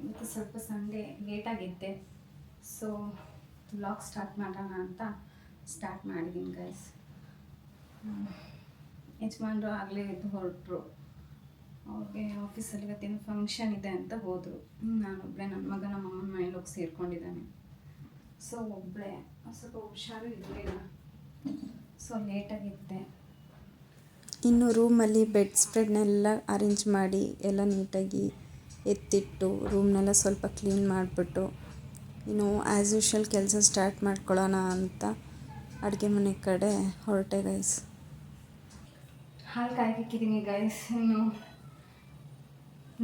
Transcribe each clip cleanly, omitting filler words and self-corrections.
ಇವತ್ತು ಸ್ವಲ್ಪ Sunday ಲೇಟಾಗಿದ್ದೆ, so vlog start ಮಾಡೋಣ ಅಂತ ಸ್ಟಾರ್ಟ್ ಮಾಡಿದ್ದೀನಿ ಗೈಸ್. ಯಜಮಾನ್ರು ಆಗಲೇ ಎದ್ದು ಹೊರಟರು. ಅವ್ರಿಗೆ ಆಫೀಸಲ್ಲಿ ಇವತ್ತೇನು ಫಂಕ್ಷನ್ ಇದೆ ಅಂತ ಹೋದರು. ನಾನೊಬ್ಬಳೇ, ನನ್ನ ಮಗ ನಮ್ಮ ಅಮ್ಮನ ಮನೇಲಿ ಹೋಗಿ ಸೇರ್ಕೊಂಡಿದ್ದಾನೆ. ಸೊ ಒಬ್ಬಳೇ, ಸ್ವಲ್ಪ ಹುಷಾರು ಇರಲಿಲ್ಲ, ಸೊ ಲೇಟಾಗಿದ್ದೆ. ಇನ್ನು ರೂಮಲ್ಲಿ ಬೆಡ್ ಸ್ಪ್ರೆಡ್ನೆಲ್ಲ ಅರೇಂಜ್ ಮಾಡಿ ಎಲ್ಲ ನೀಟಾಗಿ ಎತ್ತಿಟ್ಟು ರೂಮ್ನೆಲ್ಲ ಸ್ವಲ್ಪ ಕ್ಲೀನ್ ಮಾಡಿಬಿಟ್ಟು ಇನ್ನು ಆ್ಯಸ್ ಯೂಶ್ವಲ್ ಕೆಲಸ ಸ್ಟಾರ್ಟ್ ಮಾಡ್ಕೊಳ್ಳೋಣ ಅಂತ ಅಡುಗೆ ಮನೆ ಕಡೆ ಹೊರಟೆ ಗೈಸ್. ಹಾಲು ಕಾಯ್ಕಿದ್ದೀನಿ ಗೈಸ್. ಇನ್ನು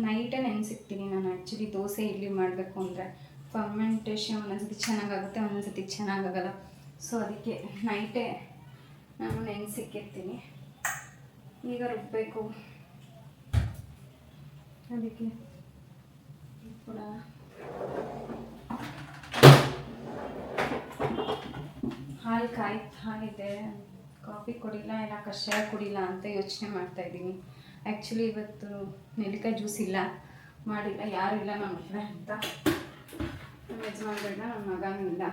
ನೈಟೇ ನೆನೆಸಿಕ್ತೀನಿ ನಾನು. ಆ್ಯಕ್ಚುಲಿ ದೋಸೆ ಇಡ್ಲಿ ಮಾಡಬೇಕು ಅಂದರೆ ಫರ್ಮೆಂಟೇಷನ್ ಒಂದೊಂದ್ಸತಿ ಚೆನ್ನಾಗಾಗುತ್ತೆ, ಒಂದೊಂದ್ಸತಿ ಚೆನ್ನಾಗಾಗಲ್ಲ. ಸೊ ಅದಕ್ಕೆ ನೈಟೇ ನಾನು ನೆನೆಸಿಕ್ಕಿರ್ತೀನಿ. ಈಗ ರುಬ್ಬಬೇಕು, ಅದಕ್ಕೆ ಕೂಡ ಹಾಲು ಕಾಯ್ತಾ ಇದೆ. ಕಾಫಿ ಕುಡಿಲ್ಲ ಇಲ್ಲ ಕಷಾಯ ಕುಡಿಲ್ಲ ಅಂತ ಯೋಚನೆ ಮಾಡ್ತಾಯಿದ್ದೀನಿ. ಆ್ಯಕ್ಚುಲಿ ಇವತ್ತು ನೆಲ್ಲಿಕಾಯಿ ಜ್ಯೂಸ್ ಇಲ್ಲ, ಮಾಡಿಲ್ಲ, ಯಾರೂ ಇಲ್ಲ ನಮ್ಮ ಒಬ್ಬಳೆ ಅಂತ. ನಮ್ಮ ಯಜಮಾನ್ಗಳನ್ನ ನನ್ನ ಮಗನೂ ಇಲ್ಲ,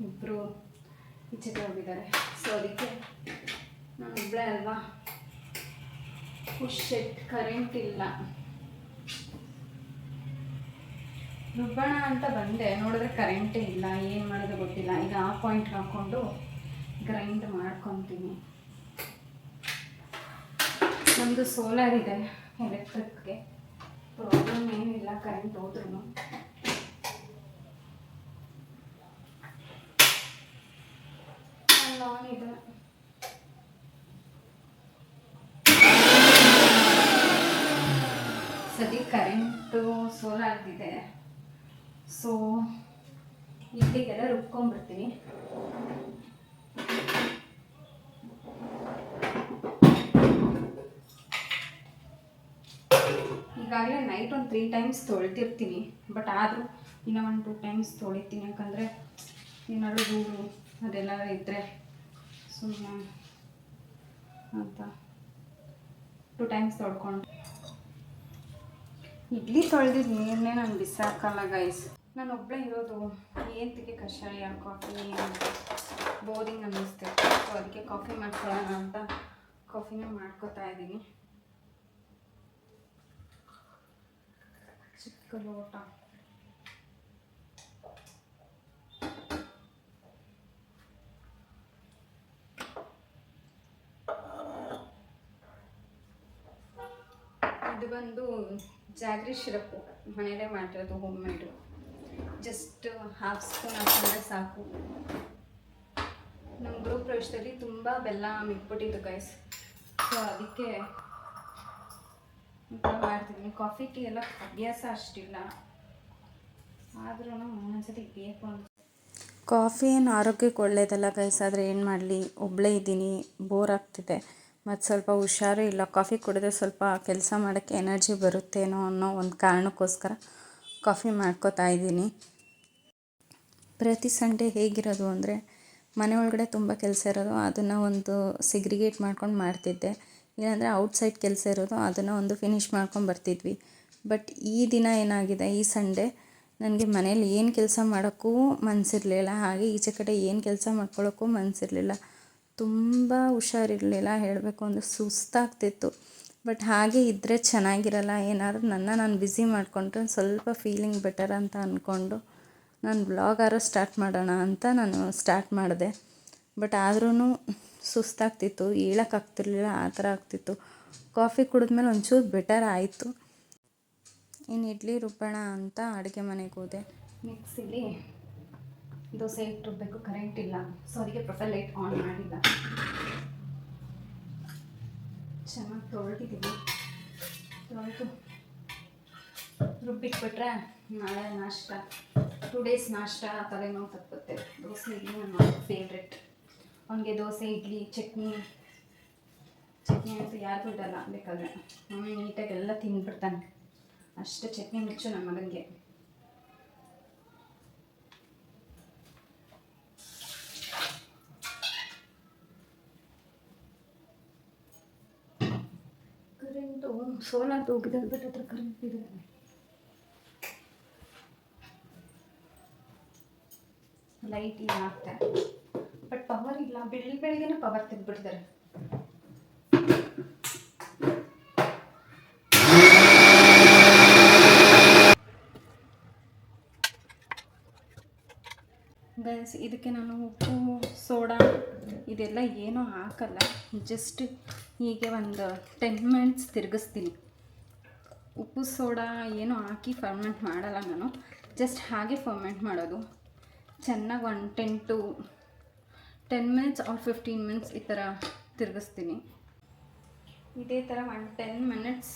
ಇಬ್ಬರು ಈಚೆಗೆ ಹೋಗಿದ್ದಾರೆ. ಸೊ ಅದಕ್ಕೆ ನಾನು ಒಬ್ಬಳೆ ಅಲ್ವಾ. ಶೆಟ್ ಕರೆಂಟ್ ಇಲ್ಲ. ರುಬ್ಬಣ ಅಂತ ಬಂದೆ, ನೋಡಿದ್ರೆ ಕರೆಂಟೇ ಇಲ್ಲ. ಏನು ಮಾಡೋದು ಗೊತ್ತಿಲ್ಲ. ಈಗ ಆ ಪಾಯಿಂಟ್ ಹಾಕ್ಕೊಂಡು ಗ್ರೈಂಡ್ ಮಾಡ್ಕೊತೀನಿ. ನಮ್ಮದು ಸೋಲಾರ್ ಇದೆ, ಎಲೆಕ್ಟ್ರಿಕ್ಗೆ ಪ್ರಾಬ್ಲಮ್ ಏನಿಲ್ಲ. ಕರೆಂಟ್ ಹೋದ್ರೂ ಆನ್ ಇದೆ. ಸದ್ಯ ಕರೆಂಟು ಸೋಲಾರ್ದಿದೆ. ಸೊ ಇಡ್ಲಿಗೆಲ್ಲ ರುಬ್ಕೊಂಡ್ಬಿಡ್ತೀನಿ. ಈಗಾಗಲೇ ನೈಟ್ ಒಂದು 3 ಟೈಮ್ಸ್ ತೊಳಿತಿರ್ತೀನಿ, ಬಟ್ ಆದರೂ ಇನ್ನೂ 1-2 ಟೈಮ್ಸ್ ತೊಳಿತೀನಿ. ಯಾಕಂದರೆ ಏನಾದರೂ ಧೂಳು ಅದೆಲ್ಲ ಇದ್ದರೆ ಸುಮ್ಮನೆ ಅಂತ 2 ಟೈಮ್ಸ್ ತೊಳ್ಕೊಂಡು. ಇಡ್ಲಿ ತೊಳೆದಿದ್ದು ನೀರನ್ನೇ ನಾನು ಬಿಸಾಕಲ್ಲ ಗೈಸ್. ನಾನು ಒಬ್ಬಳೇ ಇರೋದು, ಏಂತಿಗೆ ಕಷಾಯ ಕಾಫಿ ಅಂತ ಬೋರಿಂಗ್ ಅನ್ನಿಸ್ತೈತೆ. ಸೊ ಅದಕ್ಕೆ ಕಾಫಿ ಮಾಡ್ಕೊಳ್ಳೋಣ ಅಂತ ಕಾಫಿನೇ ಮಾಡ್ಕೋತಾ ಇದ್ದೀನಿ. ಚಿಕ್ಕ ಲೋಟ, ಇದು ಬಂದು ಜಾಗ್ರಿ ಸಿರಪ್ಪು, ಮನೆಯಲ್ಲೇ ಮಾಡಿರೋದು, ಹೋಮ್ ಮೇಡು. ಜಸ್ಟ್ ಹಾಫ್ ಸ್ಪೂನ್ ಹಾಕೊಂಡ್ರೆ ಸಾಕು. ನಮ್ಮ ಗೃಹ ಪ್ರವೇಶದಲ್ಲಿ ತುಂಬ ಬೆಲ್ಲ ಮಿಕ್ಬಿಟ್ಟಿದ್ದು ಗೈಸ್. ಸೊ ಅದಕ್ಕೆ ಮಾಡ್ತಿದ್ದೀನಿ. ಕಾಫಿ ಟೀ ಎಲ್ಲ ಅಭ್ಯಾಸ ಅಷ್ಟಿಲ್ಲ, ಆದ್ರೂ ಒಂದೊಂದ್ಸತಿ ಬೇಕು ಅಂತ. ಕಾಫಿ ಏನು ಆರೋಗ್ಯಕ್ಕೆ ಒಳ್ಳೆಯದಲ್ಲ ಗೈಸ್, ಆದರೆ ಏನು ಮಾಡಲಿ, ಒಬ್ಬಳೇ ಇದ್ದೀನಿ, ಬೋರ್ ಆಗ್ತಿದೆ, ಮತ್ತು ಸ್ವಲ್ಪ ಹುಷಾರು ಇಲ್ಲ. ಕಾಫಿ ಕುಡಿದ್ರೆ ಸ್ವಲ್ಪ ಕೆಲಸ ಮಾಡೋಕ್ಕೆ ಎನರ್ಜಿ ಬರುತ್ತೇನೋ ಅನ್ನೋ ಒಂದು ಕಾರಣಕ್ಕೋಸ್ಕರ ಕಾಫಿ ಮಾಡ್ಕೋತಾ ಇದ್ದೀನಿ. ಪ್ರತಿ ಸಂಡೇ ಹೇಗಿರೋದು ಅಂದರೆ ಮನೆ ಒಳಗಡೆ ತುಂಬ ಕೆಲಸ ಇರೋದು, ಅದನ್ನು ಒಂದು ಸಿಗ್ರಿಗೇಟ್ ಮಾಡ್ಕೊಂಡು ಮಾಡ್ತಿದ್ದೆ. ಇಲ್ಲಾಂದರೆ ಔಟ್ಸೈಡ್ ಕೆಲಸ ಇರೋದು, ಅದನ್ನು ಒಂದು ಫಿನಿಷ್ ಮಾಡ್ಕೊಂಡು ಬರ್ತಿದ್ವಿ. ಬಟ್ ಈ ದಿನ ಏನಾಗಿದೆ, ಈ ಸಂಡೇ ನನಗೆ ಮನೇಲಿ ಏನು ಕೆಲಸ ಮಾಡೋಕ್ಕೂ ಮನಸ್ಸಿರಲಿಲ್ಲ, ಹಾಗೆ ಈಚೆ ಕಡೆ ಏನು ಕೆಲಸ ಮಾಡ್ಕೊಳ್ಳೋಕ್ಕೂ ಮನಸ್ಸಿರಲಿಲ್ಲ. ತುಂಬ ಹುಷಾರಿರಲಿಲ್ಲ, ಹೇಳಬೇಕು ಅಂದರೆ ಸುಸ್ತಾಗ್ತಿತ್ತು. ಬಟ್ ಹಾಗೆ ಇದ್ದರೆ ಚೆನ್ನಾಗಿರಲ್ಲ. ಏನಾದರೂ ನಾನು ಬ್ಯುಸಿ ಮಾಡಿಕೊಂಡ್ರೆ ಸ್ವಲ್ಪ ಫೀಲಿಂಗ್ ಬೆಟರ್ ಅಂತ ಅಂದ್ಕೊಂಡು ನಾನು ವ್ಲಾಗಾರು ಸ್ಟಾರ್ಟ್ ಮಾಡೋಣ ಅಂತ ನಾನು ಸ್ಟಾರ್ಟ್ ಮಾಡಿದೆ. ಬಟ್ ಆದ್ರೂ ಸುಸ್ತಾಗ್ತಿತ್ತು, ಹೇಳೋಕ್ಕಾಗ್ತಿರ್ಲಿಲ್ಲ, ಆ ಥರ ಆಗ್ತಿತ್ತು. ಕಾಫಿ ಕುಡಿದ್ಮೇಲೆ ಒಂಚೂರು ಬೆಟರ್ ಆಯಿತು. ಇನ್ನು ಇಡ್ಲಿ ರುಬ್ಬೋಣ ಅಂತ ಅಡುಗೆ ಮನೆಗೆ ಹೋದೆ. ಮಿಕ್ಸಿಲಿ ದೋಸೆ ಇಟ್ಟು ರುಬ್ಬಬೇಕು, ಕರೆಂಟ್ ಇಲ್ಲ. ಸೊ ಅದಕ್ಕೆ ಪ್ರೊಫೈಲ್ ಲೈಟ್ ಆನ್ ಮಾಡಿಲ್ಲ. ಚೆನ್ನಾಗಿ ತೊಳೆದಿದ್ದೀವಿ, ತೊಳೆದು ರುಬ್ಬಿಟ್ಬಿಟ್ರೆ ನಾಳೆ ನಾಷ್ಟ, 2 ಡೇಸ್ ನಾಷ್ಟ ತಲೆನೋವು ತಪ್ಪುತ್ತೆ. ದೋಸೆ ಇಡ್ಲಿ ನನ್ನ ಫೇವ್ರೆಟ್. ಅವನಿಗೆ ದೋಸೆ ಇಡ್ಲಿ ಚಟ್ನಿ ಅಂತೂ ಯಾರಿಗೂ ಇಡಲ್ಲ. ಬೇಕಾದರೆ ಅವನು ನೀಟಾಗಿ ಎಲ್ಲ ತಿಂದ್ಬಿಡ್ತಾನೆ. ಅಷ್ಟು ಚಟ್ನಿ ಮಿಚ್ಚು ನನ್ನ ಮಗನಿಗೆ. ಕರೆಂಟು ಸೋಲಾರ್ ಹೋಗಿದೆ, ಬಟ್ ಹತ್ರ ಕರೆಂಟ್ ಇದೆ. ಲೈಟ್ ಈಗ ಹಾಕ್ತೆ. ಬಟ್ ಪವರ್ ಇಲ್ಲ, ಬೆಳಿಗ್ಗೆನೇ ಪವರ್ ತೆಗೆದ್ಬಿಟ್ಟಿದ್ದಾರೆ. ಗೈಸ್, ಇದಕ್ಕೆ ನಾನು ಉಪ್ಪು ಸೋಡಾ ಇದೆಲ್ಲ ಏನೂ ಹಾಕಲ್ಲ. ಜಸ್ಟ್ ಹೀಗೆ ಒಂದು 10 ಮಿನಿಟ್ಸ್ ತಿರುಗಿಸ್ತೀನಿ. ಉಪ್ಪು ಸೋಡಾ ಏನೂ ಹಾಕಿ ಫರ್ಮೆಂಟ್ ಮಾಡಲ್ಲ ನಾನು, ಜಸ್ಟ್ ಹಾಗೆ ಫರ್ಮೆಂಟ್ ಮಾಡೋದು. ಚೆನ್ನಾಗಿ ಒಂದು 10 ಮಿನಿಟ್ಸ್ ಆರ್ 15 ಮಿನಿಟ್ಸ್ ಈ ಥರ ತಿರುಗಿಸ್ತೀನಿ. ಇದೇ ಥರ ಒಂದು 10 ಮಿನಿಟ್ಸ್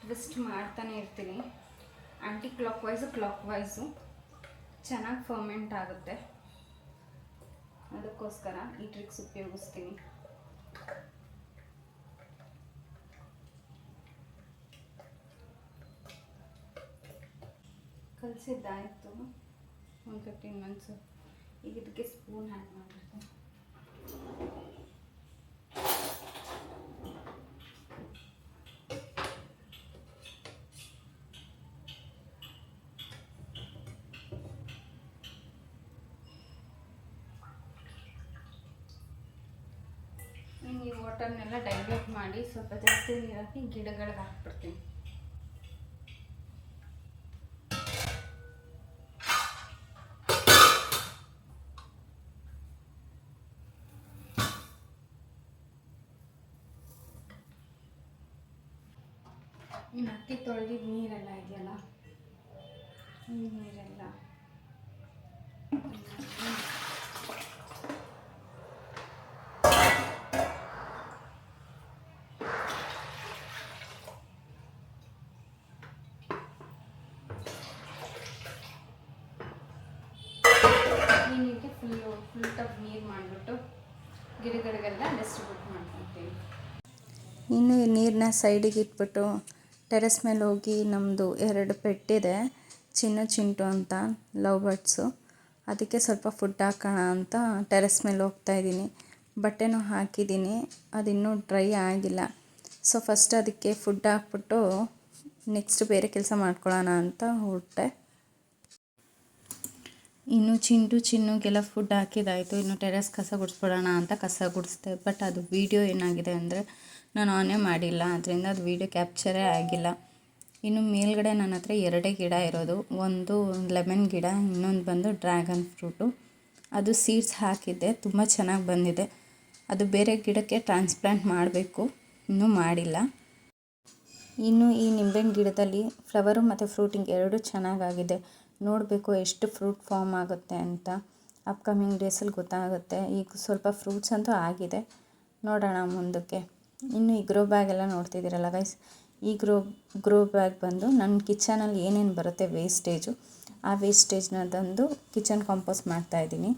ಟ್ವಿಸ್ಟ್ ಮಾಡ್ತಾನೆ ಇರ್ತೀನಿ. ಆ್ಯಂಟಿ ಕ್ಲಾಕ್ ವೈಸು ಚೆನ್ನಾಗಿ ಫರ್ಮೆಂಟ್ ಆಗುತ್ತೆ. ಅದಕ್ಕೋಸ್ಕರ ಈ ಟ್ರಿಕ್ಸ್ ಉಪಯೋಗಿಸ್ತೀನಿ. ಕಲಿಸಿದ್ದಾಯಿತು ಒಂದು 15 ಮಿನಿಟ್ಸು. ಈಗ ಇದಕ್ಕೆ ಸ್ಪೂನ್ ಆ್ಯಡ್ ಮಾಡಿರ್ತೀನಿ. ಈ ವಾಟರ್ನೆಲ್ಲ ಡೈಲ್ಯೂಟ್ ಮಾಡಿ ಸ್ವಲ್ಪ ಜಾಸ್ತಿ ನೀರು ಹಾಕಿ ಗಿಡಗಳಿಗೆ ಹಾಕ್ಬಿಡ್ತೀನಿ. ಇನ್ನು ಅಕ್ಕಿ ತೊಳೆದಿದ್ದ ನೀರೆಲ್ಲ ಇದೆಯಲ್ಲ, ಈ ನೀರೆಲ್ಲ ಈ ನೀರಿಗೆ ಫುಲ್ ಟಬ್ ನೀರು ಮಾಡಿಬಿಟ್ಟು ಗಿಡಗಳಿಗೆಲ್ಲ ಡಿಸ್ಟ್ರಿಬ್ಯೂಟ್ ಮಾಡ್ಕೊತೀವಿ. ಇನ್ನು ನೀರನ್ನ ಸೈಡಿಗೆ ಇಟ್ಬಿಟ್ಟು ಟೆರೆಸ್ ಮೇಲೆ ಹೋಗಿ ನಮ್ಮದು 2 ಪೆಟ್ಟಿದೆ, ಚಿಂಟು ಅಂತ ಲವ್ ಬರ್ಡ್ಸು. ಅದಕ್ಕೆ ಸ್ವಲ್ಪ ಫುಡ್ ಹಾಕೋಣ ಅಂತ ಟೆರೆಸ್ ಮೇಲೆ ಹೋಗ್ತಾಯಿದ್ದೀನಿ. ಬಟ್ಟೆನೂ ಹಾಕಿದ್ದೀನಿ, ಅದಿನ್ನೂ ಡ್ರೈ ಆಗಿಲ್ಲ. ಸೊ ಫಸ್ಟ್ ಅದಕ್ಕೆ ಫುಡ್ ಹಾಕ್ಬಿಟ್ಟು ನೆಕ್ಸ್ಟ್ ಬೇರೆ ಕೆಲಸ ಮಾಡ್ಕೊಳ್ಳೋಣ ಅಂತ ಹೊರಟೆ. ಇನ್ನು ಚಿನ್ನುಗೆಲ್ಲ ಫುಡ್ ಹಾಕಿದ್ದಾಯಿತು. ಇನ್ನು ಟೆರೆಸ್ ಕಸ ಗುಡಿಸ್ಬಿಡೋಣ ಅಂತ ಕಸ ಗುಡಿಸ್ದೆ. ಬಟ್ ಅದು ವೀಡಿಯೋ ಏನಾಗಿದೆ ಅಂದರೆ ನಾನು ಆನೇ ಮಾಡಿಲ್ಲ, ಅದರಿಂದ ಅದು ವೀಡಿಯೋ ಕ್ಯಾಪ್ಚರೇ ಆಗಿಲ್ಲ. ಇನ್ನು ಮೇಲ್ಗಡೆ ನನ್ನ ಹತ್ರ 2 ಗಿಡ ಇರೋದು, ಒಂದು ಲೆಮನ್ ಗಿಡ, ಇನ್ನೊಂದು ಬಂದು ಡ್ರ್ಯಾಗನ್ ಫ್ರೂಟು. ಅದು ಸೀಡ್ಸ್ ಹಾಕಿದ್ದೆ, ತುಂಬ ಚೆನ್ನಾಗಿ ಬಂದಿದೆ. ಅದು ಬೇರೆ ಗಿಡಕ್ಕೆ ಟ್ರಾನ್ಸ್ಪ್ಲಾಂಟ್ ಮಾಡಬೇಕು, ಇನ್ನೂ ಮಾಡಿಲ್ಲ. ಇನ್ನು ಈ ನಿಂಬೆಹಣ್ಣು ಗಿಡದಲ್ಲಿ ಫ್ಲವರು ಮತ್ತು ಫ್ರೂಟಿಂಗ್ 2 ಚೆನ್ನಾಗಾಗಿದೆ. ನೋಡಬೇಕು ಎಷ್ಟು ಫ್ರೂಟ್ ಫಾರ್ಮ್ ಆಗುತ್ತೆ ಅಂತ. ಅಪ್ಕಮಿಂಗ್ ಡೇಸಲ್ಲಿ ಗೊತ್ತಾಗುತ್ತೆ. ಈಗ ಸ್ವಲ್ಪ ಫ್ರೂಟ್ಸ್ ಅಂತೂ ಆಗಿದೆ, ನೋಡೋಣ ಮುಂದಕ್ಕೆ. ಇನ್ನು ಈ ಗ್ರೋ ಬ್ಯಾಗ್ ಎಲ್ಲ ನೋಡ್ತಿದ್ದೀರಲ್ಲ ಗೈಸ್, ಈ ಗ್ರೋ ಬ್ಯಾಗ್ ಬಂದು ನನ್ನ ಕಿಚನಲ್ಲಿ ಏನೇನು ಬರುತ್ತೆ ವೇಸ್ಟೇಜು, ಆ ವೇಸ್ಟೇಜ್ನ ತಂದು ಕಿಚನ್ ಕಾಂಪೋಸ್ಟ್ ಮಾಡ್ತಾಯಿದ್ದೀನಿ.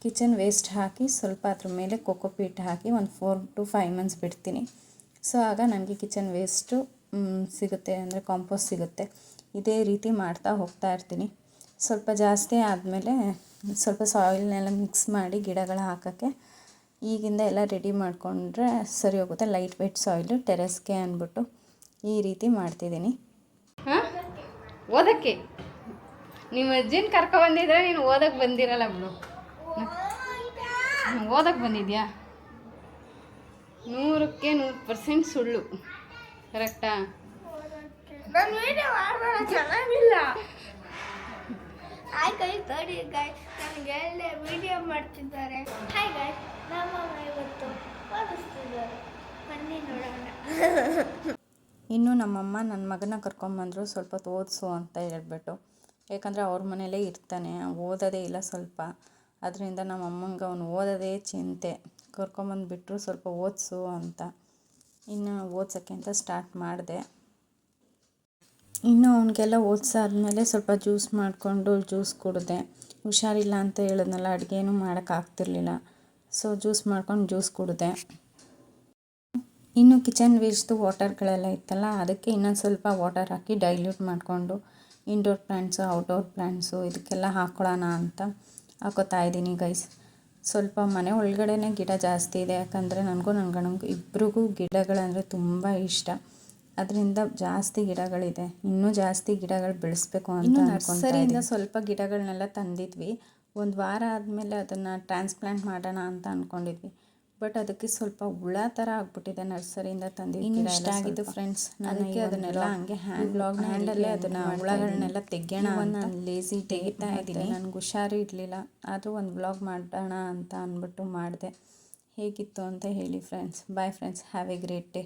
ಕಿಚನ್ ವೇಸ್ಟ್ ಹಾಕಿ ಸ್ವಲ್ಪ ಅದ್ರ ಮೇಲೆ ಕೋಕೋಪೀಟ್ ಹಾಕಿ ಒಂದು 4 to 5 ಮಂತ್ಸ್ ಬಿಡ್ತೀನಿ. ಸೊ ಆಗ ನನಗೆ ಕಿಚನ್ ವೇಸ್ಟು ಸಿಗುತ್ತೆ, ಅಂದರೆ ಕಾಂಪೋಸ್ಟ್ ಸಿಗುತ್ತೆ. ಇದೇ ರೀತಿ ಮಾಡ್ತಾ ಹೋಗ್ತಾ ಇರ್ತೀನಿ. ಸ್ವಲ್ಪ ಜಾಸ್ತಿ ಆದಮೇಲೆ ಸ್ವಲ್ಪ ಸಾಯಿಲ್ನೆಲ್ಲ ಮಿಕ್ಸ್ ಮಾಡಿ ಗಿಡಗಳು ಹಾಕೋಕ್ಕೆ ಈಗಿಂದ ಎಲ್ಲ ರೆಡಿ ಮಾಡಿಕೊಂಡ್ರೆ ಸರಿ ಹೋಗುತ್ತೆ. ಲೈಟ್ ವೆಯ್ಟ್ ಸಾಯಿಲು ಟೆರೆಸ್ಗೆ ಅಂದ್ಬಿಟ್ಟು ಈ ರೀತಿ ಮಾಡ್ತಿದ್ದೀನಿ. ಓದಕ್ಕೆ ನಿಮ್ಮ ಅಜ್ಜಿನ ಕರ್ಕೊಬಂದಿದ್ರೆ ನೀನು ಓದಕ್ಕೆ ಬಂದಿರಲ್ಲ ಬಿಡು. ಓದಕ್ಕೆ ಬಂದಿದ್ಯಾ? 100ಕ್ಕೆ 100% ಸುಳ್ಳು. ಕರೆಕ್ಟಾ? ನಾನು ವಿಡಿಯೋ ಮಾಡೋಣ ಚೆನ್ನಾಗಿಲ್ಲ. ಹಾಯ್ ಗೈಸ್, ನೋಡಿ ಗೈಸ್, ನನಗೆ ಎಲ್ಲೇ ವಿಡಿಯೋ ಮಾಡ್ತಿದ್ದಾರೆ. ಹಾಯ್ ಗೈಸ್, ನಮ್ಮಮ್ಮ ಇವತ್ತು ಓದಿಸ್ತಿದ್ದಾರೆ, ಬನ್ನಿ ನೋಡೋಣ. ಇನ್ನು ನಮ್ಮಮ್ಮ ನನ್ನ ಮಗನ ಕರ್ಕೊಂಬಂದರು ಸ್ವಲ್ಪ ಹೊತ್ತು ಓದಿಸು ಅಂತ ಹೇಳ್ಬಿಟ್ಟು. ಯಾಕಂದರೆ ಅವ್ರ ಮನೇಲೇ ಇರ್ತಾನೆ, ಓದೋದೇ ಇಲ್ಲ ಸ್ವಲ್ಪ. ಅದರಿಂದ ನಮ್ಮಮ್ಮಂಗೆ ಅವನು ಓದೋದೇ ಚಿಂತೆ. ಕರ್ಕೊಂಬಂದುಬಿಟ್ರು ಸ್ವಲ್ಪ ಓದಿಸು ಅಂತ. ಇನ್ನು ಓದ್ಸೋಕ್ಕೆ ಅಂತ ಸ್ಟಾರ್ಟ್ ಮಾಡಿದೆ. ಇನ್ನು ಅವನಿಗೆಲ್ಲ ಓದಿಸಾದ್ಮೇಲೆ ಸ್ವಲ್ಪ ಜ್ಯೂಸ್ ಮಾಡಿಕೊಂಡು ಜ್ಯೂಸ್ ಕುಡಿದೆ. ಹುಷಾರಿಲ್ಲ ಅಂತ ಹೇಳಿದ್ನಲ್ಲ, ಅಡುಗೆನೂ ಮಾಡೋಕ್ಕಾಗ್ತಿರ್ಲಿಲ್ಲ. ಸೊ ಜ್ಯೂಸ್ ಮಾಡ್ಕೊಂಡು ಜ್ಯೂಸ್ ಕುಡಿದೆ. ಇನ್ನು ಕಿಚನ್ ವೇಸ್ಟ್ದು ವಾಟರ್ಗಳೆಲ್ಲ ಇತ್ತಲ್ಲ, ಅದಕ್ಕೆ ಇನ್ನೊಂದು ಸ್ವಲ್ಪ ವಾಟರ್ ಹಾಕಿ ಡೈಲ್ಯೂಟ್ ಮಾಡಿಕೊಂಡು ಇಂಡೋರ್ ಪ್ಲ್ಯಾಂಟ್ಸು ಔಟ್ಡೋರ್ ಪ್ಲ್ಯಾಂಟ್ಸು ಇದಕ್ಕೆಲ್ಲ ಹಾಕ್ಕೊಳ್ಳೋಣ ಅಂತ ಹಾಕೋತಾ ಇದ್ದೀನಿ ಗೈಸ್. ಸ್ವಲ್ಪ ಮನೆ ಒಳಗಡೆನೇ ಗಿಡ ಜಾಸ್ತಿ ಇದೆ, ಯಾಕಂದರೆ ನನಗೂ ನನ್ನ ಗಂಡನಿಗೂ ಇಬ್ರಿಗೂ ಗಿಡಗಳಂದರೆ ತುಂಬ ಇಷ್ಟ. ಅದರಿಂದ ಜಾಸ್ತಿ ಗಿಡಗಳಿದೆ. ಇನ್ನೂ ಜಾಸ್ತಿ ಗಿಡಗಳು ಬೆಳೆಸ್ಬೇಕು ಅಂತ ನರ್ಸರಿಯಿಂದ ಸ್ವಲ್ಪ ಗಿಡಗಳನ್ನೆಲ್ಲ ತಂದಿದ್ವಿ. ಒಂದು ವಾರ ಆದಮೇಲೆ ಅದನ್ನು ಟ್ರಾನ್ಸ್ಪ್ಲಾಂಟ್ ಮಾಡೋಣ ಅಂತ ಅಂದ್ಕೊಂಡಿದ್ವಿ. ಬಟ್ ಅದಕ್ಕೆ ಸ್ವಲ್ಪ ಹುಳ ಥರ ಆಗ್ಬಿಟ್ಟಿದೆ ನರ್ಸರಿಯಿಂದ ತಂದಿದ್ದು. ಇಷ್ಟ ಆಗಿದ್ದು ಫ್ರೆಂಡ್ಸ್, ಅದಕ್ಕೆ ಅದನ್ನೆಲ್ಲ ಹಂಗೆ ಹ್ಯಾಂಡಲ್ಲೇ ಅದನ್ನು ಹುಳಗಳನ್ನೆಲ್ಲ ತೆಗೆಯೋಣ ನಾನು ಲೇಸಿ ತೆಗಿತಾ ಇದ್ದೀನಿ. ನನಗೆ ಹುಷಾರು ಇರಲಿಲ್ಲ, ಆದರೂ ಒಂದು ವ್ಲಾಗ್ ಮಾಡೋಣ ಅಂತ ಅಂದ್ಬಿಟ್ಟು ಮಾಡಿದೆ. ಹೇಗಿತ್ತು ಅಂತ ಹೇಳಿ friends. Bye friends, have a great day.